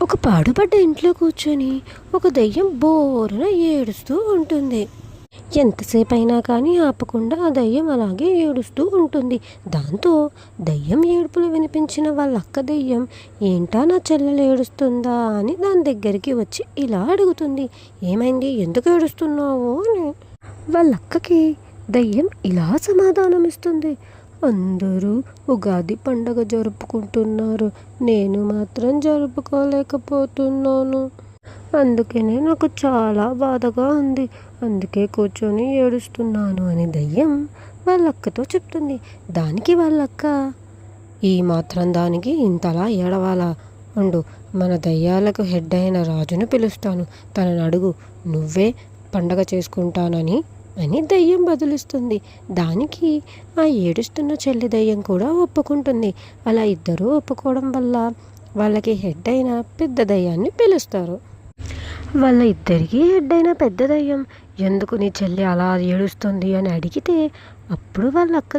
ఒక పాడుపడ్డ ఇంట్లో కూర్చొని ఒక దెయ్యం బోరున ఏడుస్తూ ఉంటుంది. ఎంతసేపు అయినా కానీ ఆపకుండా ఆ దెయ్యం అలాగే ఏడుస్తూ ఉంటుంది. దాంతో దెయ్యం ఏడుపులు వినిపించిన వాళ్ళ అక్క దెయ్యం ఏంటా నా చెల్లెలు ఏడుస్తుందా అని దాని దగ్గరికి వచ్చి ఇలా అడుగుతుంది, ఏమైంది, ఎందుకు ఏడుస్తున్నావు అని. వాళ్ళ అక్కకి దెయ్యం ఇలా సమాధానం ఇస్తుంది, అందరూ ఉగాది పండగ జరుపుకుంటున్నారు, నేను మాత్రం జరుపుకోలేకపోతున్నాను. అందుకనే నాకు చాలా బాధగా ఉంది, అందుకే కూర్చొని ఏడుస్తున్నాను అని దయ్యం వాళ్ళ అక్కతో చెప్తుంది. దానికి వాళ్ళక్క, ఈ మాత్రం దానికి ఇంతలా ఏడవాలా, ఉండు, మన దయ్యాలకు హెడ్ అయిన రాజును పిలుస్తాను, తనని అడుగు, నువ్వే పండగ చేసుకుంటానని అని దయ్యం బదులిస్తుంది. దానికి ఆ ఏడుస్తున్న చెల్లి దయ్యం కూడా ఒప్పుకుంటుంది. అలా ఇద్దరూ ఒప్పుకోవడం వల్ల వాళ్ళకి హెడ్ అయిన పెద్ద దయ్యాన్ని పిలుస్తారు. వాళ్ళ ఇద్దరికీ హెడ్ అయిన పెద్ద దయ్యం ఎందుకు నీ చెల్లి అలా ఏడుస్తుంది అని అడిగితే, అప్పుడు వాళ్ళ అక్క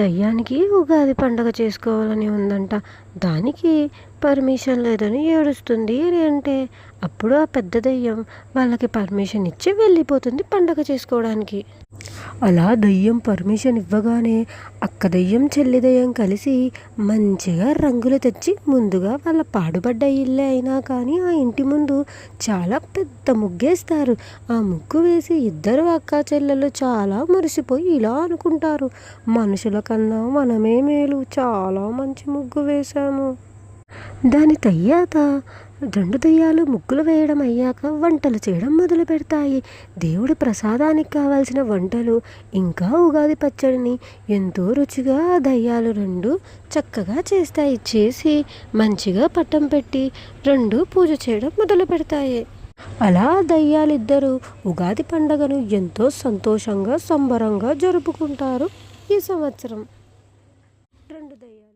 దయ్యానికి ఉగాది పండగ చేసుకోవాలని ఉందంట, దానికి పర్మిషన్ లేదని ఏడుస్తుంది అని అంటే, అప్పుడు ఆ పెద్ద దయ్యం వాళ్ళకి పర్మిషన్ ఇచ్చి వెళ్ళిపోతుంది పండగ చేసుకోవడానికి. అలా దయ్యం పర్మిషన్ ఇవ్వగానే అక్క దయ్యం చెల్లి దయ్యం కలిసి మంచిగా రంగులు తెచ్చి ముందుగా వాళ్ళ పాడుబడ్డ ఇల్లే అయినా కానీ ఆ ఇంటి ముందు చాలా పెద్ద ముగ్గేస్తారు. ఆ ముగ్గు వేసి ఇద్దరు అక్క చెల్లెలు చాలా మురిసిపోయి ఇలా అనుకుంటారు, మనుషుల కన్నా మనమే మేలు, చాలా మంచి ముగ్గు వేశాము. దాని తయ్యాత రెండు దయ్యాలు ముగ్గులు వేయడం అయ్యాక వంటలు చేయడం మొదలు పెడతాయి. దేవుడి ప్రసాదానికి కావాల్సిన వంటలు ఇంకా ఉగాది పచ్చడిని ఎంతో రుచిగా ఆ దయ్యాలు రెండు చక్కగా చేస్తాయి. చేసి మంచిగా పట్టం పెట్టి రెండు పూజ చేయడం మొదలు పెడతాయి. అలా దయ్యాలిద్దరూ ఉగాది పండగను ఎంతో సంతోషంగా సంబరంగా జరుపుకుంటారు ఈ సంవత్సరం. రెండు దయ్యాలు